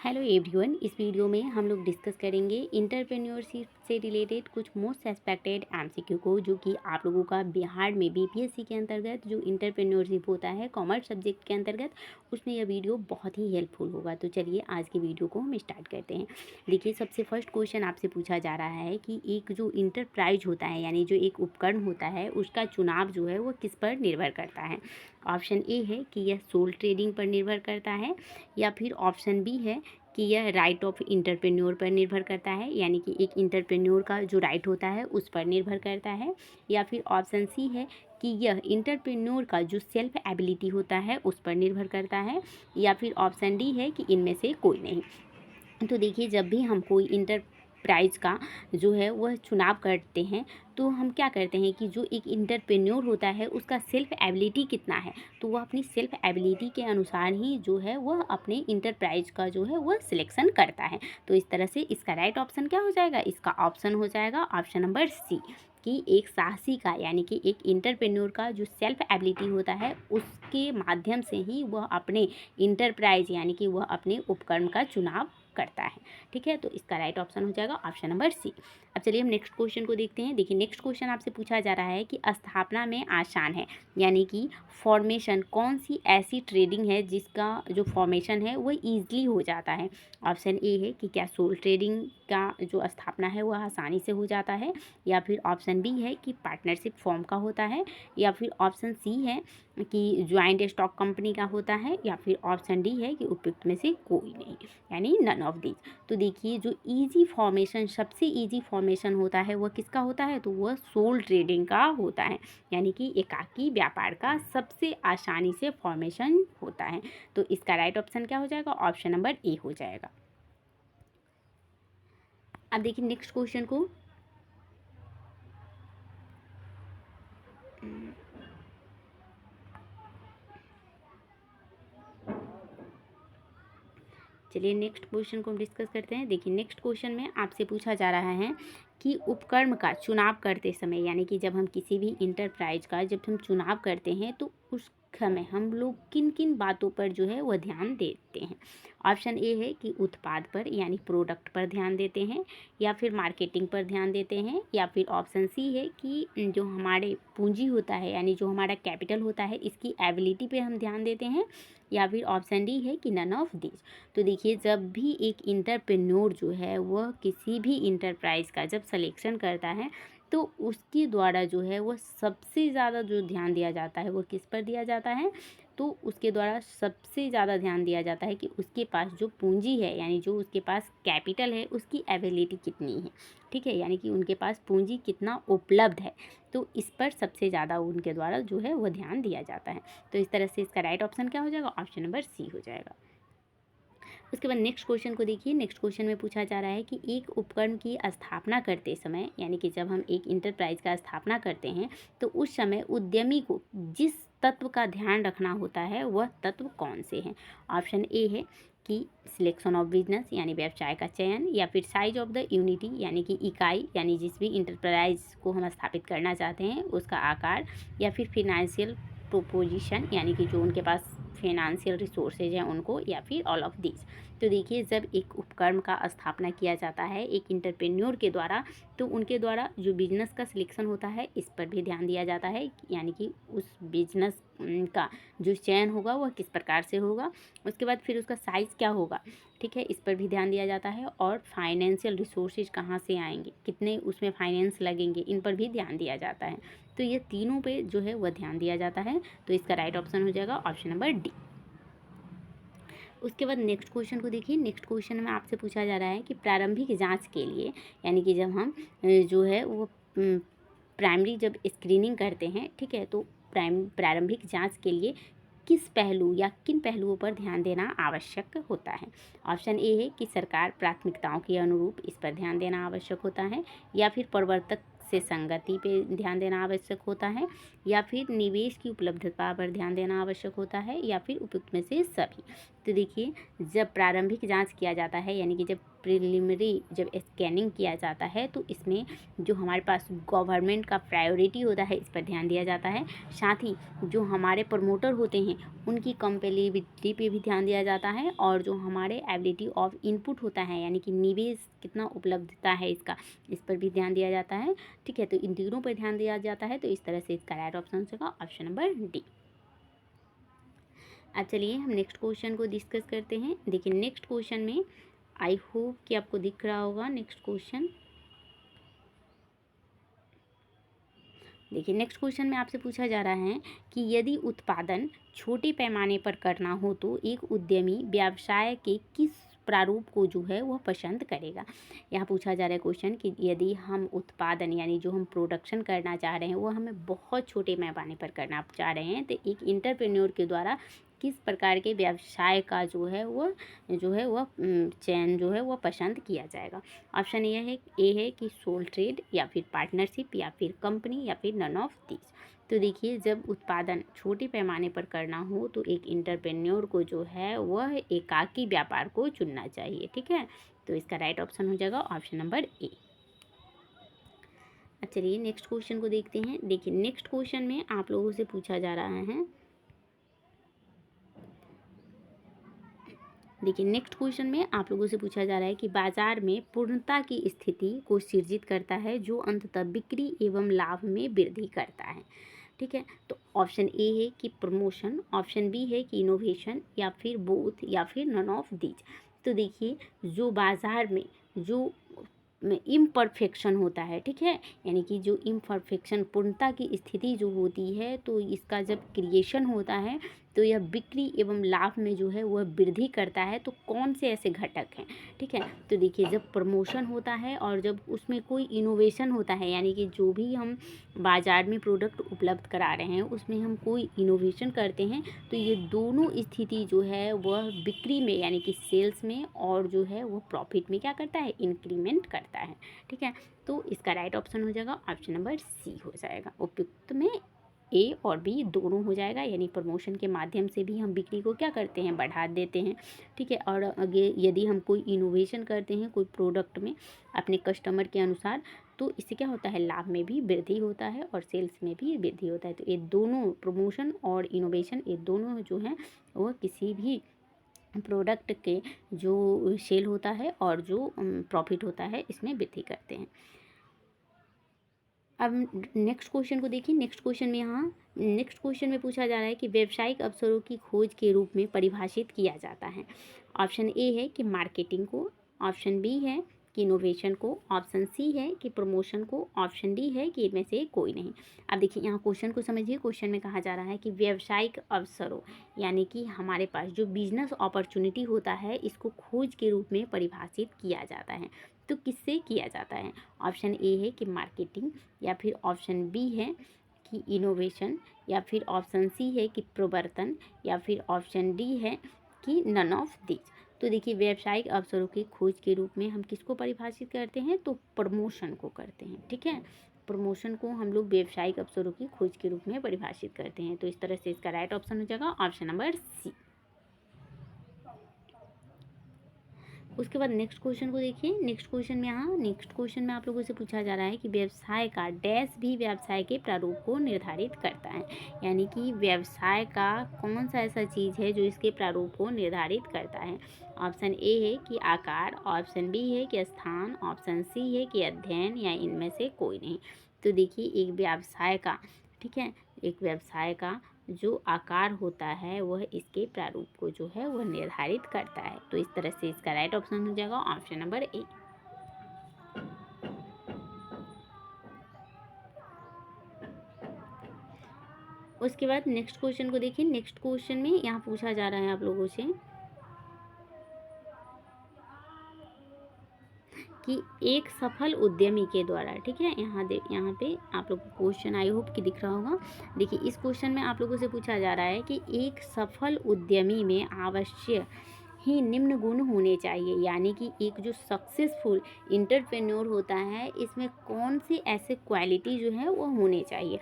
Hello everyone, इस video में हम लोग डिस्कस करेंगे इंटरप्रेन्योरशिप से रिलेटेड कुछ मोस्ट एक्सपेक्टेड एमसीक्यू को, जो कि आप लोगों का बिहार में बीपीएससी के अंतर्गत जो इंटरप्रेन्योरशिप होता है कॉमर्स सब्जेक्ट के अंतर्गत, उसमें यह वीडियो बहुत ही हेल्पफुल होगा। तो चलिए आज की वीडियो को हम स्टार्ट करते हैं। देखिए, सबसे फर्स्ट क्वेश्चन आपसे पूछा जा रहा है कि एक जो इंटरप्राइज होता है यानी जो एक उपकरण होता है उसका चुनाव जो है वो किस पर निर्भर करता है। ऑप्शन ए है कि यह सोल ट्रेडिंग पर निर्भर करता है, या फिर ऑप्शन बी है कि यह राइट ऑफ इंटरप्रेन्योर पर निर्भर करता है, यानी कि एक इंटरप्रेन्योर का जो राइट होता है उस पर निर्भर करता है, या फिर ऑप्शन सी है कि यह इंटरप्रेन्योर का जो सेल्फ एबिलिटी होता है उस पर निर्भर करता है, या फिर ऑप्शन डी है कि इनमें से कोई नहीं। तो देखिए, जब भी हम कोई इंटरप्राइज का जो है वह चुनाव करते हैं तो हम क्या करते हैं कि जो एक इंटरप्रेन्योर होता है उसका सेल्फ एबिलिटी कितना है, तो वह अपनी सेल्फ एबिलिटी के अनुसार ही जो है वह अपने इंटरप्राइज का जो है वह सिलेक्शन करता है। तो इस तरह से इसका राइट ऑप्शन क्या हो जाएगा, इसका ऑप्शन हो जाएगा ऑप्शन नंबर सी, कि एक साहसी का यानी कि एक इंटरप्रेन्योर का जो सेल्फ एबिलिटी होता है उसके माध्यम से ही वह अपने इंटरप्राइज यानी कि वह अपने उपकरण का चुनाव करता है। ठीक है, तो इसका राइट ऑप्शन हो जाएगा ऑप्शन नंबर सी। अब चलिए हम नेक्स्ट क्वेश्चन को देखते हैं। देखिए, नेक्स्ट क्वेश्चन आपसे पूछा जा रहा है कि स्थापना में आसान है, यानी कि फॉर्मेशन कौन सी ऐसी ट्रेडिंग है जिसका जो फॉर्मेशन है वह ईजिली हो जाता है। ऑप्शन ए है कि क्या सोल ट्रेडिंग का जो स्थापना है वह आसानी से हो जाता है, या फिर ऑप्शन बी है कि पार्टनरशिप फॉर्म का होता है, या फिर ऑप्शन सी है कि ज्वाइंट स्टॉक कंपनी का होता है, या फिर ऑप्शन डी है कि उपयुक्त में से कोई नहीं, यानी नन ऑफ दीज। तो देखिए, जो इजी फॉर्मेशन सबसे इजी फॉर्मेशन होता है वह किसका होता है, तो वह सोल ट्रेडिंग का होता है, यानी कि एकाकी व्यापार का सबसे आसानी से फॉर्मेशन होता है। तो इसका राइट ऑप्शन क्या हो जाएगा, ऑप्शन नंबर ए हो जाएगा। अब देखिए नेक्स्ट क्वेश्चन को। चलिए नेक्स्ट क्वेश्चन को हम डिस्कस करते हैं। देखिए, नेक्स्ट क्वेश्चन में आपसे पूछा जा रहा है कि उपकरण का चुनाव करते समय, यानी कि जब हम किसी भी इंटरप्राइज का जब हम चुनाव करते हैं तो उस समय हम लोग किन किन बातों पर जो है वह ध्यान देते हैं। ऑप्शन ए है कि उत्पाद पर यानी प्रोडक्ट पर ध्यान देते हैं, या फिर मार्केटिंग पर ध्यान देते हैं, या फिर ऑप्शन सी है कि जो हमारे पूंजी होता है यानी जो हमारा कैपिटल होता है इसकी एबिलिटी पे हम ध्यान देते हैं, या फिर ऑप्शन डी है कि नन ऑफ दिस। तो देखिए, जब भी एक इंटरप्रेन्योर जो है वह किसी भी इंटरप्राइज का जब सिलेक्शन करता है तो उसके द्वारा जो है वह सबसे ज़्यादा जो ध्यान दिया जाता है वो किस पर दिया जाता है, तो उसके द्वारा सबसे ज़्यादा ध्यान दिया जाता है कि उसके पास जो पूंजी है यानी जो उसके पास कैपिटल है उसकी एबिलिटी कितनी है। ठीक है, यानी कि उनके पास पूंजी कितना उपलब्ध है, तो इस पर सबसे ज़्यादा उनके द्वारा जो है वह ध्यान दिया जाता है। तो इस तरह से इसका राइट ऑप्शन क्या हो जाएगा, ऑप्शन नंबर सी हो जाएगा। उसके बाद नेक्स्ट क्वेश्चन को देखिए। नेक्स्ट क्वेश्चन में पूछा जा रहा है कि एक उपकरण की स्थापना करते समय, यानी कि जब हम एक इंटरप्राइज का स्थापना करते हैं तो उस समय उद्यमी को जिस तत्व का ध्यान रखना होता है वह तत्व कौन से हैं। ऑप्शन ए है कि सिलेक्शन ऑफ बिजनेस यानी व्यवसाय का चयन, या फिर साइज ऑफ द यूनिटी यानी कि इकाई यानी जिस भी इंटरप्राइज को हम स्थापित करना चाहते हैं उसका आकार, या फिर फिनेंशियल प्रोपोजिशन यानी कि जो उनके पास फिनेंशियल रिसोर्सेज हैं उनको, या फिर ऑल ऑफ दिस। तो देखिए, जब एक उपक्रम का स्थापना किया जाता है एक इंटरप्रेन्योर के द्वारा तो उनके द्वारा जो बिजनेस का सिलेक्शन होता है इस पर भी ध्यान दिया जाता है, यानी कि उस बिजनेस का जो चयन होगा वह किस प्रकार से होगा। उसके बाद फिर उसका साइज़ क्या होगा, ठीक है, इस पर भी ध्यान दिया जाता है, और फाइनेंशियल रिसोर्सेज कहाँ से आएंगे, कितने उसमें फाइनेंस लगेंगे, इन पर भी ध्यान दिया जाता है। तो ये तीनों पे जो है वह ध्यान दिया जाता है। तो इसका राइट ऑप्शन हो जाएगा ऑप्शन नंबर डी। उसके बाद नेक्स्ट क्वेश्चन को देखिए। नेक्स्ट क्वेश्चन में आपसे पूछा जा रहा है कि प्रारंभिक जांच के लिए, यानी कि जब हम जो है वो प्राइमरी जब स्क्रीनिंग करते हैं, ठीक है, तो प्रारंभिक जांच के लिए किस पहलू या किन पहलुओं पर ध्यान देना आवश्यक होता है। ऑप्शन ए है कि सरकार प्राथमिकताओं के अनुरूप इस पर ध्यान देना आवश्यक होता है, या फिर प्रवर्तक से संगति पे ध्यान देना आवश्यक होता है, या फिर निवेश की उपलब्धता पर ध्यान देना आवश्यक होता है, या फिर उपयुक्त में से सभी। तो देखिए, जब प्रारंभिक जांच किया जाता है यानी कि जब प्रिलिमिनरी जब स्कैनिंग किया जाता है तो इसमें जो हमारे पास गवर्नमेंट का प्रायोरिटी होता है इस पर ध्यान दिया जाता है। साथ ही जो हमारे प्रमोटर होते हैं उनकी कंपेलेबिलिटी पे भी ध्यान दिया जाता है, और जो हमारे एबिलिटी ऑफ इनपुट होता है यानी कि निवेश कितना उपलब्धता है इसका, इस पर भी ध्यान दिया जाता है। ठीक है, तो इन तीनों पर ध्यान दिया जाता है, तो इस तरह से इसका राइट ऑप्शन होगा ऑप्शन नंबर डी। अब चलिए हम नेक्स्ट क्वेश्चन को डिस्कस करते हैं। देखिए नेक्स्ट क्वेश्चन में आई होप कि आपको दिख रहा होगा नेक्स्ट क्वेश्चन। देखिए नेक्स्ट क्वेश्चन में आपसे पूछा जा रहा है कि यदि उत्पादन छोटे पैमाने पर करना हो तो एक उद्यमी व्यवसाय के किस प्रारूप को जो है वह पसंद करेगा। यहाँ पूछा जा रहा है क्वेश्चन कि यदि हम उत्पादन यानी जो हम प्रोडक्शन करना चाह रहे हैं वो हमें बहुत छोटे पैमाने पर करना चाह रहे हैं, तो एक इंटरप्रेन्योर के द्वारा किस प्रकार के व्यवसाय का जो है वह चयन जो है वह पसंद किया जाएगा। ऑप्शन ए है कि सोल ट्रेड या फिर पार्टनरशिप या फिर कंपनी या फिर नन ऑफ दिस। तो देखिए जब उत्पादन छोटे पैमाने पर करना हो तो एक इंटरप्रेन्योर को जो है वह एकाकी व्यापार को चुनना चाहिए। ठीक है, तो इसका राइट ऑप्शन हो जाएगा ऑप्शन नंबर ए। चलिए नेक्स्ट क्वेश्चन को देखते हैं। देखिए नेक्स्ट क्वेश्चन में आप लोगों से पूछा जा रहा है, देखिए नेक्स्ट क्वेश्चन में आप लोगों से पूछा जा रहा है कि बाजार में पूर्णता की स्थिति को सृजित करता है जो अंततः बिक्री एवं लाभ में वृद्धि करता है। ठीक है, तो ऑप्शन ए है कि प्रमोशन, ऑप्शन बी है कि इनोवेशन, या फिर बोथ, या फिर नन ऑफ दीज। तो देखिए जो बाजार में जो इम्परफेक्शन होता है, ठीक है, यानी कि जो इम्परफेक्शन पूर्णता की स्थिति जो होती है तो इसका जब क्रिएशन होता है तो यह बिक्री एवं लाभ में जो है वह वृद्धि करता है। तो कौन से ऐसे घटक हैं, ठीक है, तो देखिए जब प्रमोशन होता है और जब उसमें कोई इनोवेशन होता है यानी कि जो भी हम बाज़ार में प्रोडक्ट उपलब्ध करा रहे हैं उसमें हम कोई इनोवेशन करते हैं, तो ये दोनों स्थिति जो है वह बिक्री में यानी कि सेल्स में और जो है वह प्रॉफिट में क्या करता है, इंक्रीमेंट करता है। ठीक है, तो इसका राइट ऑप्शन हो जाएगा ऑप्शन नंबर सी हो जाएगा। उपयुक्त में ए और बी दोनों हो जाएगा, यानी प्रमोशन के माध्यम से भी हम बिक्री को क्या करते हैं, बढ़ा देते हैं। ठीक है, और अगर यदि हम कोई इनोवेशन करते हैं कोई प्रोडक्ट में अपने कस्टमर के अनुसार तो इससे क्या होता है, लाभ में भी वृद्धि होता है और सेल्स में भी वृद्धि होता है। तो ये दोनों प्रमोशन और इनोवेशन ये दोनों जो हैं वो किसी भी प्रोडक्ट के जो सेल होता है और जो प्रॉफिट होता है इसमें वृद्धि करते हैं। अब नेक्स्ट क्वेश्चन को देखिए। नेक्स्ट क्वेश्चन में पूछा जा रहा है कि व्यावसायिक अवसरों की खोज के रूप में परिभाषित किया जाता है। ऑप्शन ए है कि मार्केटिंग को, ऑप्शन बी है कि इनोवेशन को, ऑप्शन सी है कि प्रमोशन को, ऑप्शन डी है कि इनमें से कोई नहीं। अब देखिए यहाँ क्वेश्चन को समझिए। क्वेश्चन में कहा जा रहा है कि व्यावसायिक अवसरों यानी कि हमारे पास जो बिजनेस अपॉर्चुनिटी होता है इसको खोज के रूप में परिभाषित किया जाता है। तो किससे किया जाता है? ऑप्शन ए है कि मार्केटिंग, या फिर ऑप्शन बी है कि इनोवेशन, या फिर ऑप्शन सी है कि प्रवर्तन, या फिर ऑप्शन डी है कि नन ऑफ दिस। तो देखिए व्यावसायिक अवसरों की खोज के रूप में हम किसको परिभाषित करते हैं, तो प्रमोशन को करते हैं। ठीक है, प्रमोशन को हम लोग व्यावसायिक अवसरों की खोज के रूप में परिभाषित करते हैं। तो इस तरह से इसका राइट ऑप्शन हो जाएगा ऑप्शन नंबर सी। उसके बाद नेक्स्ट क्वेश्चन को देखिए। नेक्स्ट क्वेश्चन में आप लोगों से पूछा जा रहा है कि व्यवसाय का डैश भी व्यवसाय के प्रारूप को निर्धारित करता है, यानी कि व्यवसाय का कौन सा ऐसा चीज़ है जो इसके प्रारूप को निर्धारित करता है। ऑप्शन ए है कि आकार, ऑप्शन बी है कि स्थान, ऑप्शन सी है कि अध्ययन, या इनमें से कोई नहीं। तो देखिए एक व्यवसाय का, ठीक है, एक व्यवसाय का जो आकार होता है वह इसके प्रारूप को जो है वह निर्धारित करता है। तो इस तरह से इसका राइट ऑप्शन हो जाएगा ऑप्शन नंबर ए। उसके बाद नेक्स्ट क्वेश्चन को देखिए। नेक्स्ट क्वेश्चन में यहाँ पूछा जा रहा है आप लोगों से कि एक सफल उद्यमी के द्वारा, ठीक है, यहाँ पे आप लोग को क्वेश्चन आई होप कि दिख रहा होगा। देखिए इस क्वेश्चन में आप लोगों से पूछा जा रहा है कि एक सफल उद्यमी में आवश्यक ही निम्न गुण होने चाहिए, यानी कि एक जो सक्सेसफुल इंटरप्रेन्योर होता है इसमें कौन सी ऐसे क्वालिटी जो है वो होने चाहिए।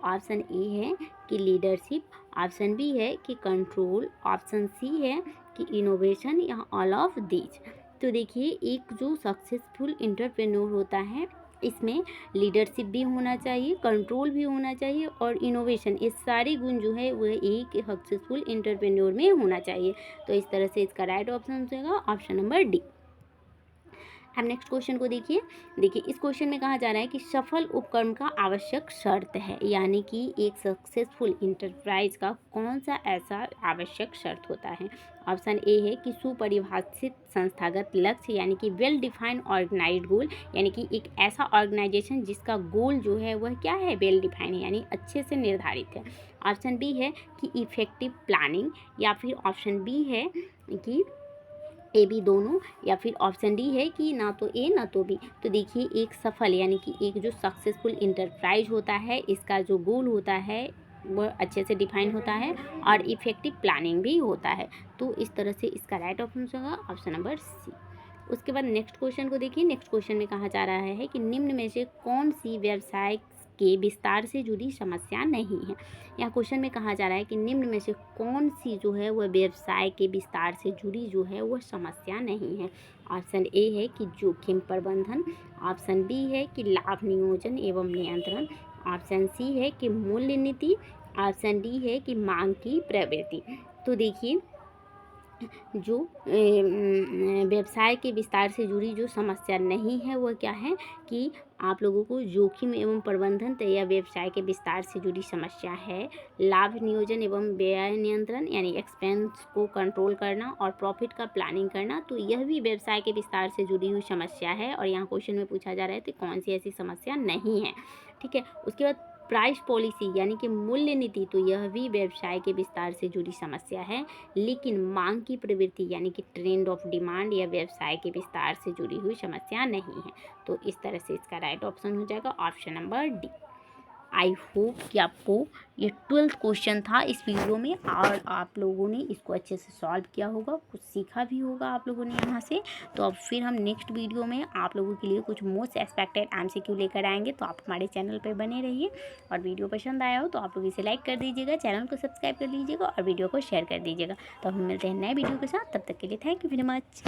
ऑप्शन ए है कि लीडरशिप, ऑप्शन बी है कि कंट्रोल, ऑप्शन सी है कि इनोवेशन, या ऑल ऑफ दीज। तो देखिए एक जो सक्सेसफुल एंटरप्रेन्योर होता है इसमें लीडरशिप भी होना चाहिए, कंट्रोल भी होना चाहिए और इनोवेशन, ये सारे गुण जो है वह एक सक्सेसफुल एंटरप्रेन्योर में होना चाहिए। तो इस तरह से इसका राइट ऑप्शन हो जाएगा ऑप्शन नंबर डी। अब नेक्स्ट क्वेश्चन को देखिए। देखिए इस क्वेश्चन में कहा जा रहा है कि सफल उपक्रम का आवश्यक शर्त है, यानी कि एक सक्सेसफुल इंटरप्राइज का कौन सा ऐसा आवश्यक शर्त होता है। ऑप्शन ए है कि सुपरिभाषित संस्थागत लक्ष्य, यानी कि वेल डिफाइंड ऑर्गेनाइज्ड गोल, यानी कि एक ऐसा ऑर्गेनाइजेशन जिसका गोल जो है वह क्या है, वेल डिफाइंड है, यानी अच्छे से निर्धारित है। ऑप्शन बी है कि इफेक्टिव प्लानिंग, या फिर ऑप्शन बी है कि ए बी दोनों, या फिर ऑप्शन डी है कि ना तो ए ना तो बी। तो देखिए एक सफल यानी कि एक जो सक्सेसफुल इंटरप्राइज होता है इसका जो गोल होता है वह अच्छे से डिफाइन होता है और इफेक्टिव प्लानिंग भी होता है। तो इस तरह से इसका राइट ऑप्शन होगा ऑप्शन नंबर सी। उसके बाद नेक्स्ट क्वेश्चन को देखिए। नेक्स्ट क्वेश्चन में कहा जा रहा है कि निम्न में से कौन सी व्यवसाय के विस्तार से जुड़ी समस्या नहीं है। यहाँ क्वेश्चन में कहा जा रहा है कि निम्न में से कौन सी जो है वह व्यवसाय के विस्तार से जुड़ी जो है वह समस्या नहीं है। ऑप्शन ए है कि जोखिम प्रबंधन, ऑप्शन बी है कि लाभ नियोजन एवं नियंत्रण, ऑप्शन सी है कि मूल्य नीति, ऑप्शन डी है कि मांग की प्रवृत्ति। तो देखिए जो व्यवसाय के विस्तार से जुड़ी जो समस्या नहीं है वह क्या है कि आप लोगों को जोखिम एवं प्रबंधन या व्यवसाय के विस्तार से जुड़ी समस्या है। लाभ नियोजन एवं व्यय नियंत्रण, यानी एक्सपेंस को कंट्रोल करना और प्रॉफिट का प्लानिंग करना, तो यह भी व्यवसाय के विस्तार से जुड़ी हुई समस्या है। और यहाँ क्वेश्चन में पूछा जा रहा है कि कौन सी ऐसी समस्या नहीं है। ठीक है। उसके बाद प्राइस पॉलिसी यानी कि मूल्य नीति, तो यह भी व्यवसाय के विस्तार से जुड़ी समस्या है। लेकिन मांग की प्रवृत्ति यानी कि ट्रेंड ऑफ डिमांड यह व्यवसाय के विस्तार से जुड़ी हुई समस्या नहीं है। तो इस तरह से इसका राइट ऑप्शन हो जाएगा option number D. I hope कि आपको ये 12th क्वेश्चन था इस वीडियो में और आप लोगों ने इसको अच्छे से सॉल्व किया होगा, कुछ सीखा भी होगा आप लोगों ने यहाँ से। तो अब फिर हम नेक्स्ट वीडियो में आप लोगों के लिए कुछ मोस्ट एक्सपेक्टेड एमसीक्यू लेकर आएंगे। तो आप हमारे चैनल पर बने रहिए और वीडियो पसंद आया हो तो आप लोग इसे लाइक कर दीजिएगा, चैनल को सब्सक्राइब कर लीजिएगा और वीडियो को शेयर कर दीजिएगा। तो हम मिलते हैं नए वीडियो के साथ, तब तक के लिए थैंक यू वेरी मच।